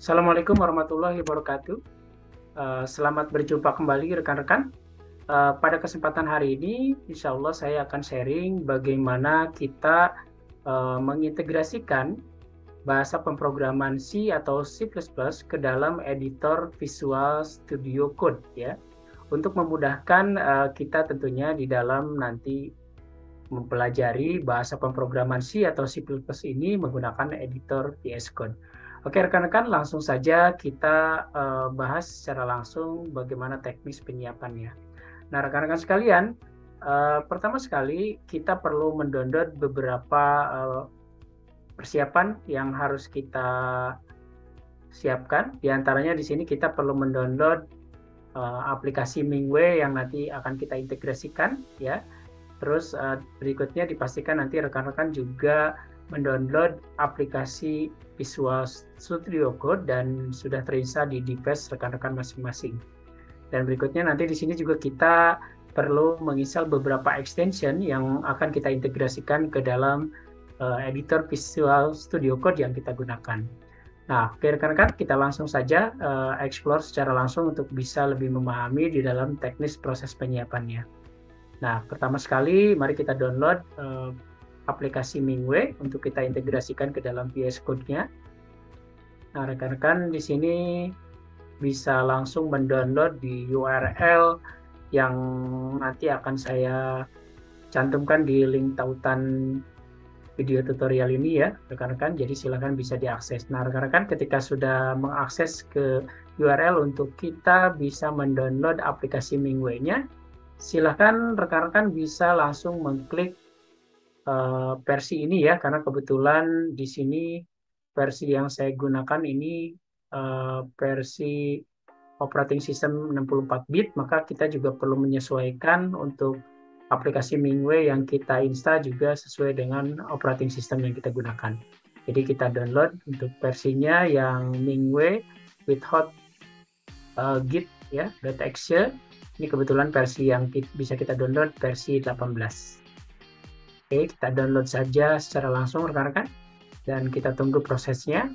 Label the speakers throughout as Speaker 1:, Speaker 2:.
Speaker 1: Assalamualaikum warahmatullahi wabarakatuh. Selamat berjumpa kembali rekan-rekan. Pada kesempatan hari ini, insya Allah saya akan sharing bagaimana kita mengintegrasikan bahasa pemrograman C atau C++ ke dalam editor Visual Studio Code ya, untuk memudahkan kita tentunya di dalam nanti mempelajari bahasa pemrograman C atau C++ ini menggunakan editor VS Code. Oke, rekan-rekan, langsung saja kita bahas secara langsung bagaimana teknis penyiapannya. Nah, rekan-rekan sekalian, pertama sekali kita perlu mendownload beberapa persiapan yang harus kita siapkan. Di antaranya di sini kita perlu mendownload aplikasi Mingwei yang nanti akan kita integrasikan ya. Terus berikutnya dipastikan nanti rekan-rekan juga mendownload aplikasi Visual Studio Code dan sudah terinstall di device rekan-rekan masing-masing. Dan berikutnya nanti di sini juga kita perlu menginstal beberapa extension yang akan kita integrasikan ke dalam editor Visual Studio Code yang kita gunakan. Nah, oke rekan-rekan, kita langsung saja explore secara langsung untuk bisa lebih memahami di dalam teknis proses penyiapannya. Nah, pertama sekali mari kita download aplikasi Mingwei untuk kita integrasikan ke dalam VS Code-nya. Nah, rekan-rekan di sini bisa langsung mendownload di URL yang nanti akan saya cantumkan di link tautan video tutorial ini ya, rekan-rekan. Jadi silakan bisa diakses. Nah, rekan-rekan ketika sudah mengakses ke URL untuk kita bisa mendownload aplikasi Mingwei-nya, silakan rekan-rekan bisa langsung mengklik versi ini ya, karena kebetulan di sini versi yang saya gunakan ini versi operating system 64 bit, maka kita juga perlu menyesuaikan untuk aplikasi Mingwei yang kita install juga sesuai dengan operating system yang kita gunakan. Jadi kita download untuk versinya yang Mingwei with hot git ya, .exe. Ini kebetulan versi yang bisa kita download versi 18. Oke, kita download saja secara langsung rekan-rekan dan kita tunggu prosesnya.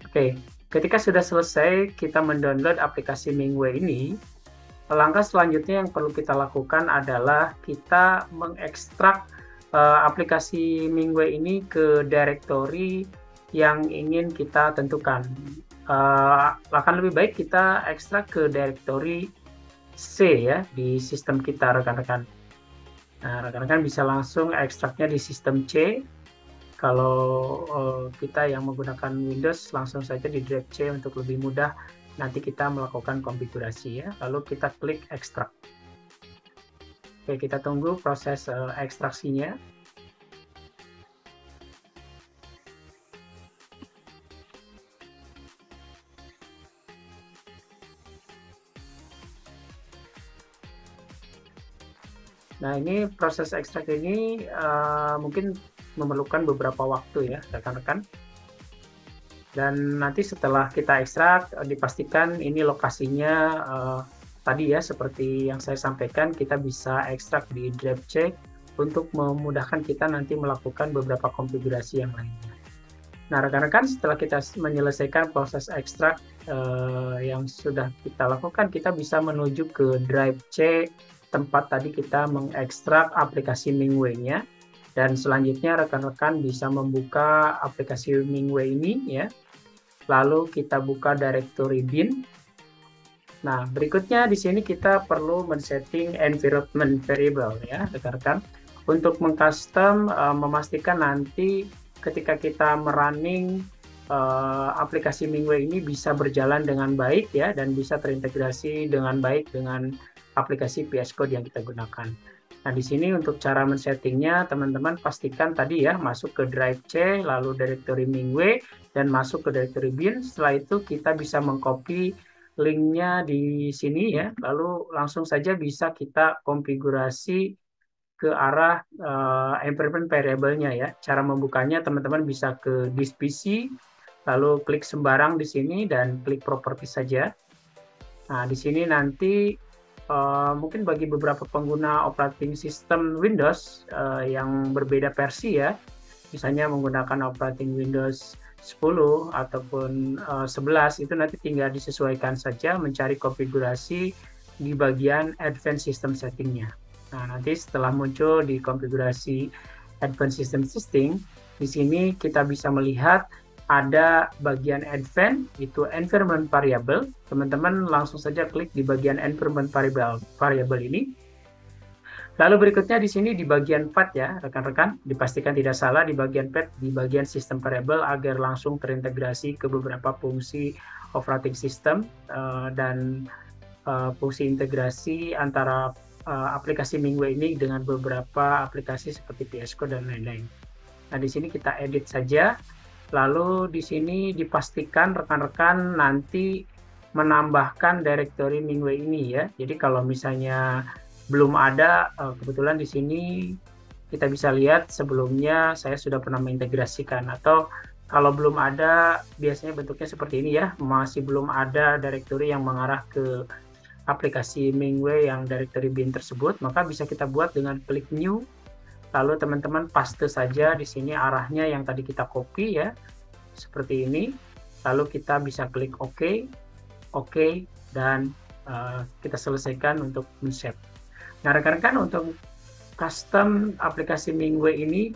Speaker 1: Oke, ketika sudah selesai kita mendownload aplikasi Mingwei ini, langkah selanjutnya yang perlu kita lakukan adalah kita mengekstrak aplikasi Mingwei ini ke directory yang ingin kita tentukan. Akan lebih baik kita ekstrak ke directory C ya di sistem kita rekan-rekan. Nah, rekan-rekan bisa langsung ekstraknya di sistem C. Kalau kita yang menggunakan Windows, langsung saja di drive C untuk lebih mudah nanti kita melakukan konfigurasi ya. Lalu kita klik ekstrak. Oke, kita tunggu proses ekstraksinya. Nah, ini proses ekstrak ini mungkin memerlukan beberapa waktu ya, rekan-rekan. Dan nanti setelah kita ekstrak, dipastikan ini lokasinya tadi ya, seperti yang saya sampaikan, kita bisa ekstrak di drive C untuk memudahkan kita nanti melakukan beberapa konfigurasi yang lainnya. Nah, rekan-rekan, setelah kita menyelesaikan proses ekstrak yang sudah kita lakukan, kita bisa menuju ke drive C tempat tadi kita mengekstrak aplikasi Mingwei-nya. Dan selanjutnya rekan-rekan bisa membuka aplikasi Mingwei ini ya. Lalu kita buka directory bin. Nah, berikutnya di sini kita perlu men-setting environment variable ya, rekan-rekan. Untuk mengcustom, memastikan nanti ketika kita merunning aplikasi Mingwei ini bisa berjalan dengan baik ya, dan bisa terintegrasi dengan baik dengan aplikasi VS Code yang kita gunakan. Nah, di sini untuk cara men-settingnya, teman-teman pastikan tadi ya, masuk ke drive C, lalu directory Mingwei, dan masuk ke directory bin. Setelah itu kita bisa mengcopy linknya di sini ya, lalu langsung saja bisa kita konfigurasi ke arah environment variable-nya ya. Cara membukanya teman-teman bisa ke this PC, lalu klik sembarang di sini dan klik properti saja. Nah, di sini nanti mungkin bagi beberapa pengguna operating system Windows yang berbeda versi ya, misalnya menggunakan operating Windows 10 ataupun 11, itu nanti tinggal disesuaikan saja mencari konfigurasi di bagian Advanced System Setting-nya. Nah, nanti setelah muncul di konfigurasi Advanced System Setting, di sini kita bisa melihat ada bagian Advanced, itu Environment Variable. Teman-teman langsung saja klik di bagian Environment Variable ini. Lalu berikutnya di sini di bagian path ya, rekan-rekan, dipastikan tidak salah di bagian path, di bagian System Variable agar langsung terintegrasi ke beberapa fungsi operating system dan fungsi integrasi antara aplikasi MingWay ini dengan beberapa aplikasi seperti VS Code dan lain-lain. Nah, di sini kita edit saja. Lalu di sini dipastikan rekan-rekan nanti menambahkan directory MingWay ini ya. Jadi kalau misalnya belum ada, kebetulan di sini kita bisa lihat sebelumnya saya sudah pernah mengintegrasikan, atau kalau belum ada biasanya bentuknya seperti ini ya, masih belum ada directory yang mengarah ke aplikasi MingWay yang directory bin tersebut, maka bisa kita buat dengan klik new. Lalu teman-teman paste saja di sini arahnya yang tadi kita copy ya, seperti ini. Lalu kita bisa klik OK, dan kita selesaikan untuk men-save. Nah, rekan-rekan, untuk custom aplikasi MingWay ini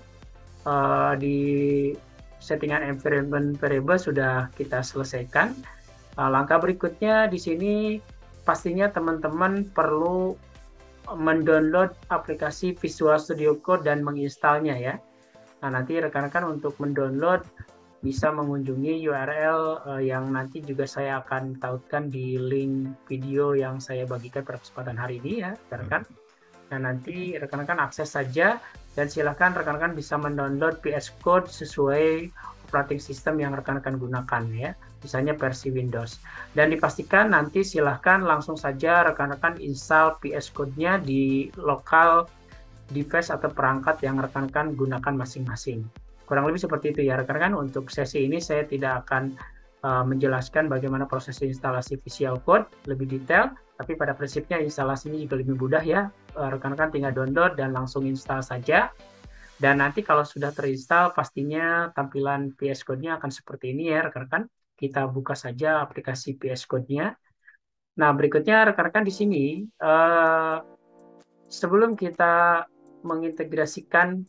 Speaker 1: di settingan environment variable sudah kita selesaikan. Langkah berikutnya di sini pastinya teman-teman perlu mendownload aplikasi Visual Studio Code dan menginstalnya ya. Nah, nanti rekan-rekan untuk mendownload bisa mengunjungi URL yang nanti juga saya akan tautkan di link video yang saya bagikan pada kesempatan hari ini ya, rekan-rekan. Nah, nanti rekan-rekan akses saja dan silakan rekan-rekan bisa mendownload VS Code sesuai operating system yang rekan-rekan gunakan ya, misalnya versi Windows. Dan dipastikan nanti silahkan langsung saja rekan-rekan install VS Code-nya di lokal device atau perangkat yang rekan-rekan gunakan masing-masing. Kurang lebih seperti itu ya rekan-rekan. Untuk sesi ini saya tidak akan menjelaskan bagaimana proses instalasi Visual Code lebih detail, tapi pada prinsipnya instalasinya juga lebih mudah ya. Rekan-rekan tinggal download dan langsung install saja. Dan nanti kalau sudah terinstall, pastinya tampilan VS Code-nya akan seperti ini ya rekan-rekan. Kita buka saja aplikasi VS Code-nya. Nah, berikutnya rekan-rekan di sini, sebelum kita mengintegrasikan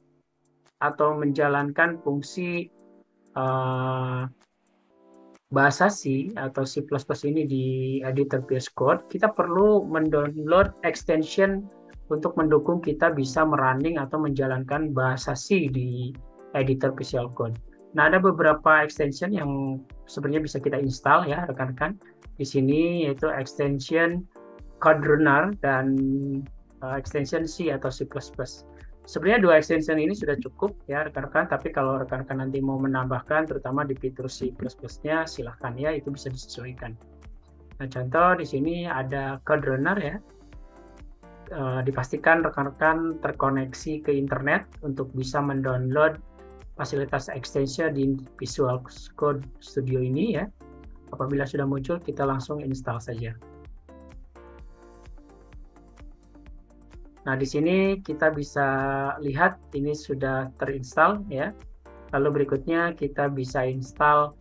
Speaker 1: atau menjalankan fungsi bahasa C atau C++ ini di editor VS Code, kita perlu mendownload extension untuk mendukung kita bisa merunning atau menjalankan bahasa C di editor Visual Code. Nah, ada beberapa extension yang sebenarnya bisa kita install ya rekan-rekan. Di sini yaitu extension CodeRunner dan extension C atau C++. Sebenarnya dua extension ini sudah cukup ya rekan-rekan, tapi kalau rekan-rekan nanti mau menambahkan terutama di fitur C++-nya silahkan ya, itu bisa disesuaikan. Nah, contoh di sini ada CodeRunner ya. Dipastikan rekan-rekan terkoneksi ke internet untuk bisa mendownload fasilitas extension di Visual Code Studio ini ya. Apabila sudah muncul, kita langsung install saja. Nah, di sini kita bisa lihat ini sudah terinstall ya. Lalu berikutnya kita bisa install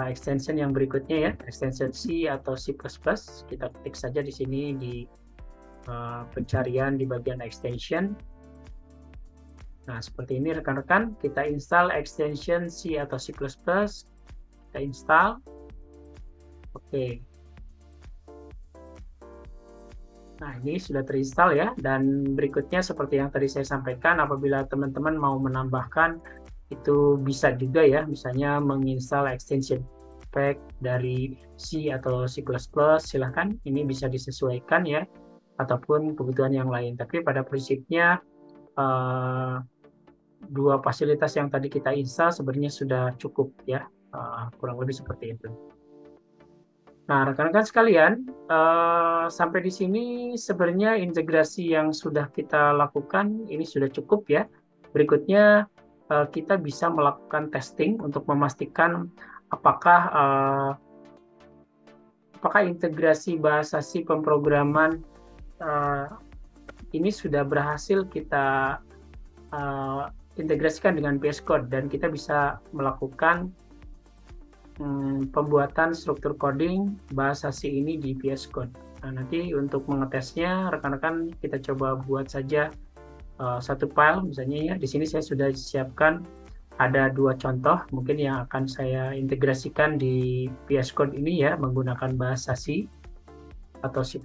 Speaker 1: extension yang berikutnya ya, extension C atau C++. Kita ketik saja di sini di pencarian di bagian extension. Nah, seperti ini rekan-rekan, kita install extension C atau C++, kita install. Oke. Nah, ini sudah terinstall ya, dan berikutnya seperti yang tadi saya sampaikan, apabila teman-teman mau menambahkan, itu bisa juga ya, misalnya menginstal extension pack dari C atau C++, silahkan, ini bisa disesuaikan ya, ataupun kebutuhan yang lain. Tapi pada prinsipnya dua fasilitas yang tadi kita install sebenarnya sudah cukup ya, kurang lebih seperti itu. Nah, rekan-rekan sekalian, sampai di sini sebenarnya integrasi yang sudah kita lakukan ini sudah cukup ya. Berikutnya kita bisa melakukan testing untuk memastikan apakah integrasi bahasa C pemrograman ini sudah berhasil kita integrasikan dengan VS Code dan kita bisa melakukan pembuatan struktur coding bahasa C ini di VS Code. Nah, nanti untuk mengetesnya, rekan-rekan kita coba buat saja satu file, misalnya ya. Di sini saya sudah siapkan ada 2 contoh, mungkin yang akan saya integrasikan di VS Code ini ya, menggunakan bahasa C atau C++.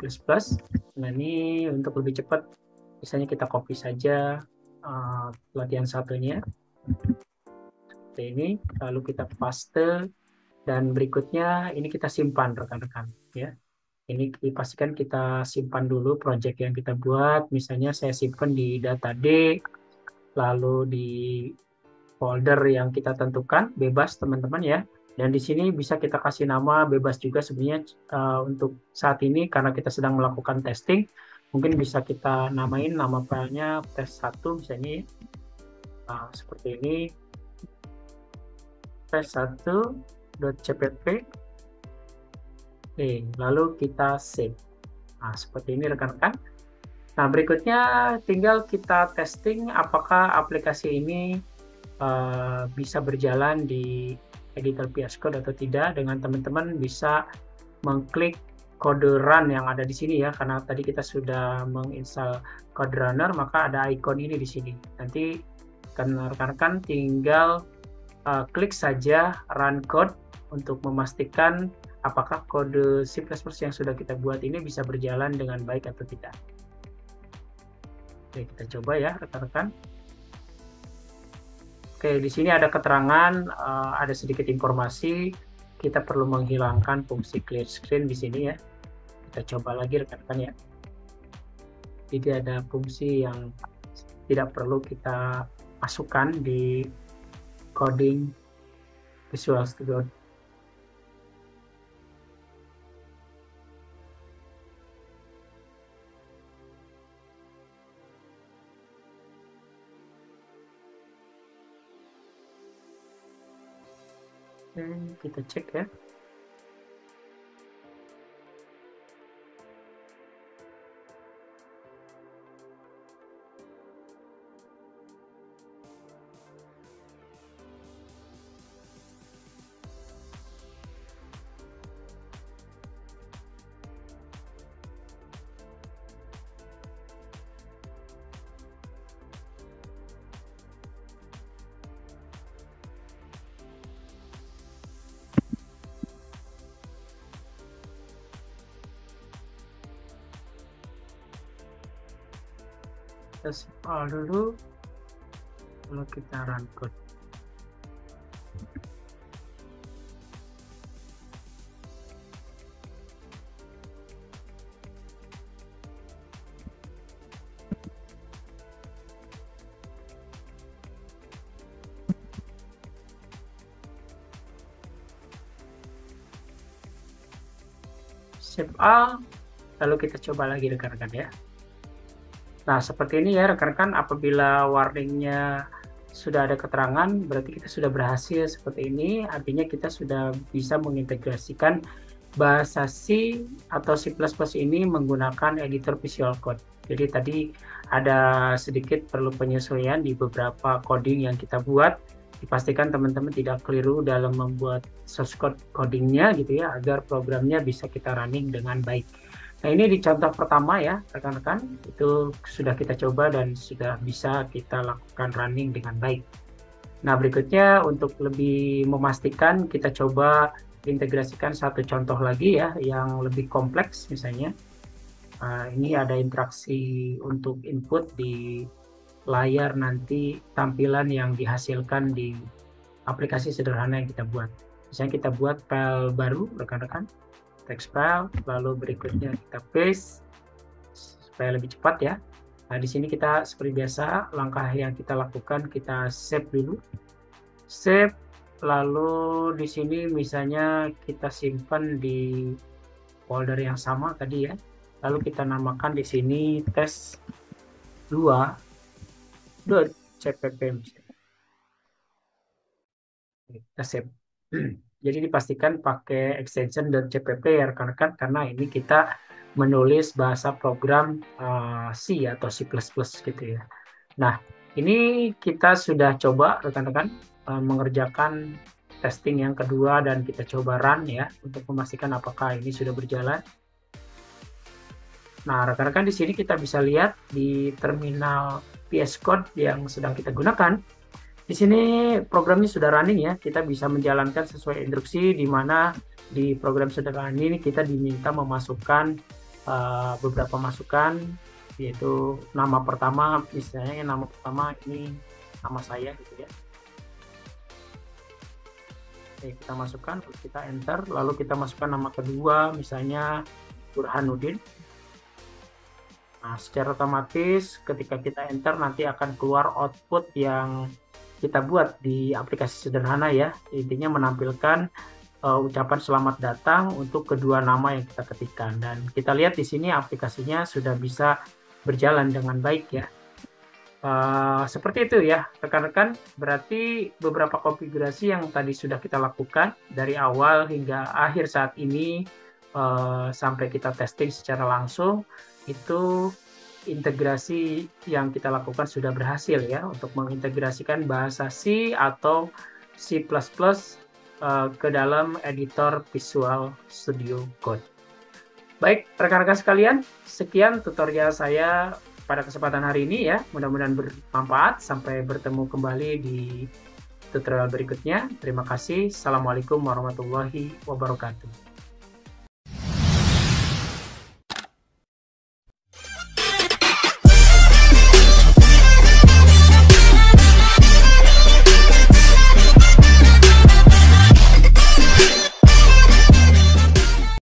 Speaker 1: Nah, ini untuk lebih cepat, misalnya kita copy saja latihan satunya. Seperti ini, lalu kita paste. Dan berikutnya ini kita simpan rekan-rekan ya. Ini dipastikan kita simpan dulu project yang kita buat. Misalnya saya simpan di data D, lalu di folder yang kita tentukan, bebas teman-teman ya. Dan di sini bisa kita kasih nama bebas juga sebenarnya untuk saat ini karena kita sedang melakukan testing. Mungkin bisa kita namain nama filenya test1 misalnya. Seperti ini. test1.cpp. Lalu kita save. Nah, seperti ini rekan-rekan. Nah, berikutnya tinggal kita testing apakah aplikasi ini bisa berjalan di editor VS Code atau tidak. Dengan teman-teman bisa mengklik kode run yang ada di sini ya, karena tadi kita sudah menginstal code runner, maka ada icon ini di sini. Nanti rekan-rekan tinggal klik saja run code untuk memastikan apakah kode C++ yang sudah kita buat ini bisa berjalan dengan baik atau tidak. Oke, kita coba ya rekan-rekan. Oke, di sini ada keterangan, ada sedikit informasi. Kita perlu menghilangkan fungsi clear screen di sini ya. Kita coba lagi rekan-rekan ya. Jadi ada fungsi yang tidak perlu kita masukkan di coding Visual Studio. Kita cek ya. Kita simpan dulu, lalu kita run code. Save all, lalu kita coba lagi rekan-rekan ya. Nah, seperti ini ya rekan-rekan, apabila warningnya sudah ada keterangan, berarti kita sudah berhasil seperti ini, artinya kita sudah bisa mengintegrasikan bahasa C atau C++ ini menggunakan editor Visual Code. Jadi tadi ada sedikit perlu penyesuaian di beberapa coding yang kita buat, dipastikan teman-teman tidak keliru dalam membuat source code codingnya gitu ya, agar programnya bisa kita running dengan baik. Nah, ini di contoh pertama ya, rekan-rekan, itu sudah kita coba dan sudah bisa kita lakukan running dengan baik. Nah, berikutnya untuk lebih memastikan, kita coba integrasikan satu contoh lagi ya, yang lebih kompleks misalnya. Ini ada interaksi untuk input di layar nanti, tampilan yang dihasilkan di aplikasi sederhana yang kita buat. Misalnya kita buat file baru, rekan-rekan. Text file, lalu berikutnya kita paste supaya lebih cepat ya. Nah, di sini kita seperti biasa, langkah yang kita lakukan kita save dulu. Save, lalu di sini misalnya kita simpan di folder yang sama tadi ya. Lalu kita namakan di sini test2.cpp misalnya. Kita save. Jadi dipastikan pakai extension .cpp ya rekan-rekan, karena ini kita menulis bahasa program C atau C++ gitu ya. Nah, ini kita sudah coba rekan-rekan mengerjakan testing yang kedua dan kita coba run ya untuk memastikan apakah ini sudah berjalan. Nah, rekan-rekan di sini kita bisa lihat di terminal VS Code yang sedang kita gunakan. Di sini programnya sudah running ya, kita bisa menjalankan sesuai instruksi, di mana di program sederhana ini kita diminta memasukkan beberapa masukan, yaitu nama pertama, misalnya nama pertama ini nama saya gitu ya. Oke, kita masukkan, kita enter, lalu kita masukkan nama kedua, misalnya Burhanuddin. Nah, secara otomatis ketika kita enter nanti akan keluar output yang kita buat di aplikasi sederhana ya. Intinya menampilkan ucapan selamat datang untuk kedua nama yang kita ketikkan. Dan kita lihat di sini aplikasinya sudah bisa berjalan dengan baik ya. Seperti itu ya rekan-rekan, berarti beberapa konfigurasi yang tadi sudah kita lakukan dari awal hingga akhir saat ini sampai kita testing secara langsung, itu integrasi yang kita lakukan sudah berhasil ya untuk mengintegrasikan bahasa C atau C++ ke dalam editor Visual Studio Code. Baik rekan-rekan sekalian, sekian tutorial saya pada kesempatan hari ini ya, mudah-mudahan bermanfaat. Sampai bertemu kembali di tutorial berikutnya. Terima kasih. Assalamualaikum warahmatullahi wabarakatuh.